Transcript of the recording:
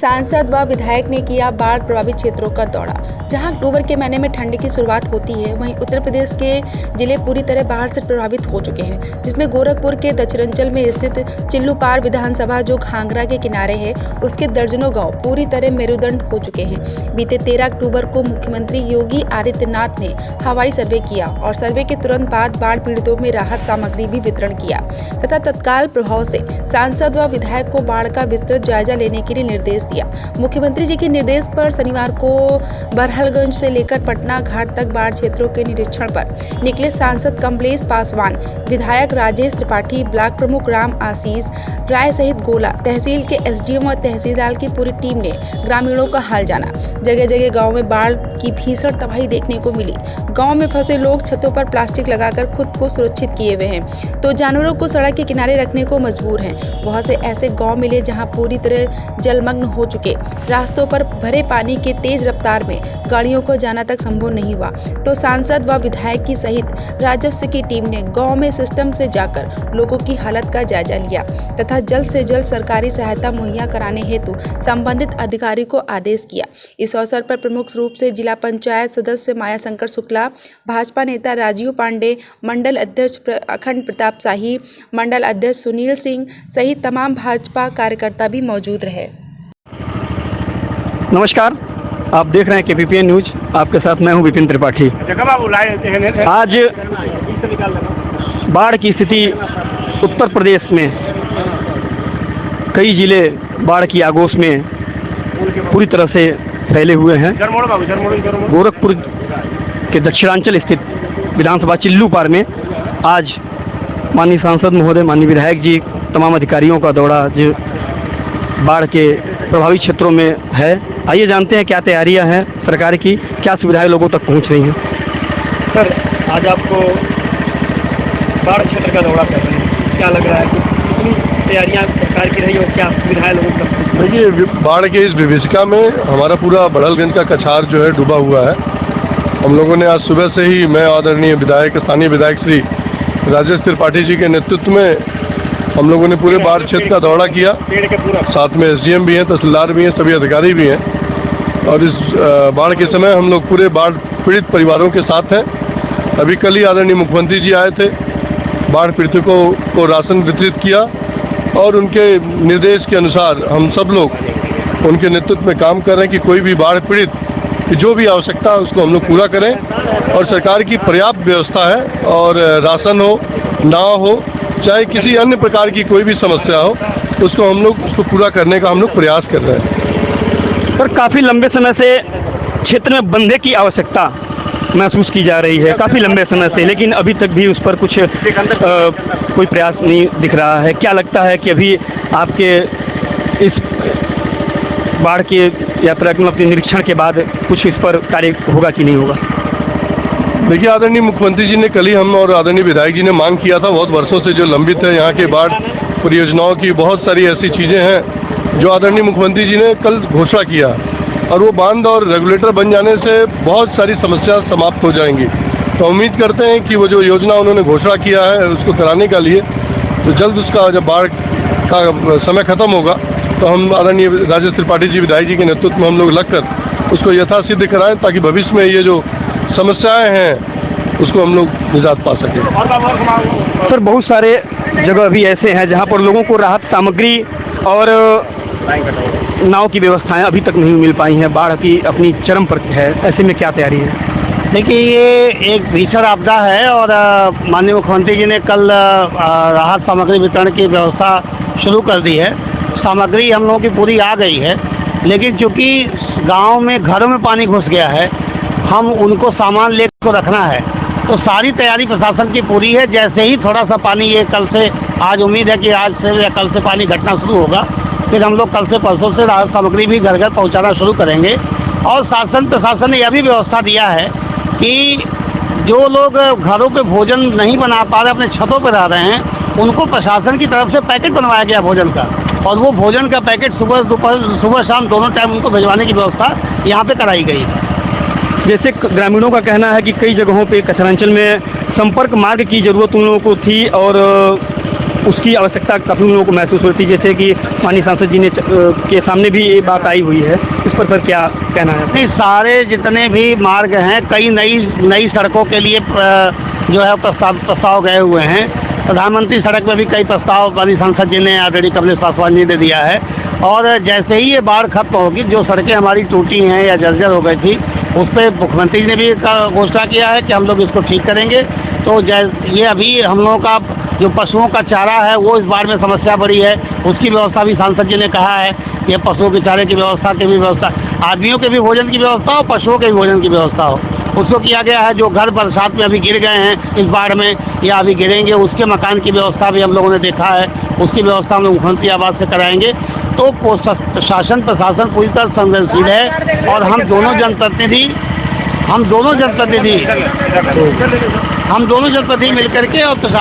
सांसद व विधायक ने किया बाढ़ प्रभावित क्षेत्रों का दौरा। जहां अक्टूबर के महीने में ठंड की शुरुआत होती है, वहीं उत्तर प्रदेश के जिले पूरी तरह बाढ़ से प्रभावित हो चुके हैं, जिसमें गोरखपुर के दक्षिणांचल में स्थित चिल्लूपार विधानसभा जो घाघरा के किनारे है, उसके दर्जनों गांव पूरी तरह मेरुदंड हो चुके हैं। बीते 13 अक्टूबर को मुख्यमंत्री योगी आदित्यनाथ ने हवाई सर्वे किया और सर्वे के तुरंत बाद बाढ़ पीड़ितों में राहत सामग्री भी वितरण किया तथा तत्काल प्रभाव से सांसद व विधायक को बाढ़ का विस्तृत जायजा लेने के लिए निर्देश दिया। मुख्यमंत्री जी के निर्देश पर शनिवार को बरहलगंज से लेकर पटना घाट तक बाढ़ क्षेत्रों के निरीक्षण पर निकले सांसद कमलेश पासवान, विधायक राजेश त्रिपाठी, ब्लॉक प्रमुख राम आशीष राय सहित गोला तहसील के एसडीएम और तहसीलदार की पूरी टीम ने ग्रामीणों का हाल जाना। जगह जगह गांव में बाढ़ की भीषण तबाही देखने को मिली। गांव में फंसे लोग छतों पर प्लास्टिक लगाकर खुद को सुरक्षित किए हुए हैं, तो जानवरों को सड़क के किनारे रखने को मजबूर हैं। बहुत से ऐसे गांव मिले जहां पूरी तरह जलमग्न हो चुके, रास्तों पर भरे पानी के तेज रफ्तार में गाड़ियों को जाना तक संभव नहीं हुआ। तो सांसद व विधायक की सहित राजस्व की टीम ने गांव में सिस्टम से जाकर लोगों की हालत का जायजा लिया तथा जल्द से जल्द सरकारी सहायता मुहैया कराने हेतु संबंधित अधिकारी को आदेश किया। इस अवसर पर प्रमुख रूप से जिला पंचायत सदस्य माया शंकर शुक्ला, भाजपा नेता राजीव पांडे, मंडल अध्यक्ष अखंड प्रताप शाही, मंडल अध्यक्ष सुनील सिंह सहित तमाम भाजपा कार्यकर्ता भी मौजूद रहे। नमस्कार, आप देख रहे हैं केपीपीएन न्यूज। आपके साथ मैं हूं विपिन त्रिपाठी। आज बाढ़ की स्थिति उत्तर प्रदेश में कई जिले बाढ़ की आगोश में पूरी तरह से फैले हुए हैं। गोरखपुर के दक्षिणांचल स्थित विधानसभा चिल्लूपार में आज माननीय सांसद महोदय, माननीय विधायक जी, तमाम अधिकारियों का दौरा जो बाढ़ के प्रभावित क्षेत्रों में है। आइए जानते हैं क्या तैयारियां हैं सरकार की, क्या सुविधाएं लोगों तक पहुंच रही हैं। सर, आज आपको बाढ़ क्षेत्र का दौरा कर रहे हैं, क्या लग रहा है, कितनी तैयारियां सरकार की रही और क्या सुविधाएं लोगों तक? देखिए, बाढ़ के इस विभीषिका में हमारा पूरा बड़हलगंज का कछार जो है डूबा हुआ है। हम लोगों ने आज सुबह से ही, मैं आदरणीय विधायक, स्थानीय विधायक श्री राजेश त्रिपाठी जी के नेतृत्व में हम लोगों ने पूरे बाढ़ क्षेत्र का दौरा किया। साथ में एसडीएम भी हैं, तहसीलदार भी हैं, सभी अधिकारी भी हैं। और इस बाढ़ के समय हम लोग पूरे बाढ़ पीड़ित परिवारों के साथ हैं। अभी कल ही आदरणीय मुख्यमंत्री जी आए थे, बाढ़ पीड़ितों को राशन वितरित किया और उनके निर्देश के अनुसार हम सब लोग उनके नेतृत्व में काम कर रहे हैं कि कोई भी बाढ़ पीड़ित की जो भी आवश्यकता है उसको हम लोग पूरा करें। और सरकार की पर्याप्त व्यवस्था है और राशन हो, नाव हो, चाहे किसी अन्य प्रकार की कोई भी समस्या हो, उसको हम लोग उसको पूरा करने का हम लोग प्रयास कर रहे हैं। पर काफ़ी लंबे समय से क्षेत्र में बंधे की आवश्यकता महसूस की जा रही है, काफ़ी लंबे समय से, लेकिन अभी तक भी उस पर कुछ कोई प्रयास नहीं दिख रहा है। क्या लगता है कि अभी आपके इस बाढ़ की यात्रा के अपने निरीक्षण के बाद कुछ इस पर कार्य होगा कि नहीं होगा? देखिए, आदरणीय मुख्यमंत्री जी ने कल ही हम और आदरणीय विधायक जी ने मांग किया था, बहुत वर्षों से जो लंबित है यहाँ के बाढ़ परियोजनाओं की बहुत सारी ऐसी चीज़ें हैं जो आदरणीय मुख्यमंत्री जी ने कल घोषणा किया और वो बांध और रेगुलेटर बन जाने से बहुत सारी समस्या समाप्त हो जाएंगी। तो उम्मीद करते हैं कि वो जो योजना उन्होंने घोषणा किया है उसको कराने के लिए तो जल्द उसका जब बाढ़ का समय खत्म होगा तो हम आदरणीय राजेश त्रिपाठी जी विधायक जी के नेतृत्व में हम लोग लगकर उसको यथासिद्ध कराएं ताकि भविष्य में ये जो समस्याएं हैं उसको हम लोग निजात पा सकें। सर, बहुत सारे जगह भी ऐसे हैं जहां पर लोगों को राहत सामग्री और नाव की व्यवस्थाएं अभी तक नहीं मिल पाई हैं। बाढ़ की अपनी चरम पर है, ऐसे में क्या तैयारी है? देखिए, ये एक भीषण आपदा है और माननीय मुख्यमंत्री जी ने कल राहत सामग्री वितरण की व्यवस्था शुरू कर दी है। सामग्री हम लोगों की पूरी आ गई है, लेकिन चूँकि गांव में घरों में पानी घुस गया है, हम उनको सामान लेकर रखना है, तो सारी तैयारी प्रशासन की पूरी है। जैसे ही थोड़ा सा पानी, ये कल से, आज उम्मीद है कि आज से या कल से पानी घटना शुरू होगा, फिर हम लोग कल से परसों से राहत सामग्री भी घर घर पहुंचाना शुरू करेंगे। और शासन प्रशासन ने यह भी व्यवस्था दिया है कि जो लोग घरों पे भोजन नहीं बना पा रहे, अपने छतों पर रह रहे हैं, उनको प्रशासन की तरफ से पैकेट बनवाया गया भोजन का, और वो भोजन का पैकेट सुबह शाम दोनों टाइम उनको भिजवाने की व्यवस्था यहाँ पे कराई गई है। जैसे ग्रामीणों का कहना है कि कई जगहों पे कचरांचल में संपर्क मार्ग की जरूरत उन लोगों को थी और उसकी आवश्यकता काफ़ी लोगों को महसूस होती है, जैसे कि माननीय सांसद जी ने के सामने भी ये बात आई हुई है। इस पर क्या कहना है? नहीं, सारे जितने भी मार्ग हैं, कई नई सड़कों के लिए जो है प्रस्ताव गए हुए हैं। प्रधानमंत्री सड़क में भी कई प्रस्ताव माननीय सांसद जी ने ऑलरेडी कमलेश पासवान जी ने दिया है। और जैसे ही ये बाढ़ खत्म होगी, जो सड़कें हमारी टूटी हैं या जर्जर हो गई थी, उस पर मुख्यमंत्री ने भी घोषणा किया है कि हम लोग इसको ठीक करेंगे। तो ये अभी हम लोगों का जो पशुओं का चारा है, वो इस बाढ़ में समस्या बड़ी है, उसकी व्यवस्था भी सांसद जी ने कहा है कि पशुओं के चारे की व्यवस्था आदमियों के भी भोजन की व्यवस्था हो, पशुओं के भी भोजन की व्यवस्था हो, उसको किया गया है। जो घर बरसात में अभी गिर गए हैं इस बाढ़ में या अभी गिरेंगे, उसके मकान की व्यवस्था भी हम लोगों ने देखा है, उसकी व्यवस्था हम लोग मुख्यमंत्री आवास से कराएंगे। तो शासन प्रशासन पूरी तरह संवेदनशील है और हम दोनों जनप्रतिनिधि मिलकर के और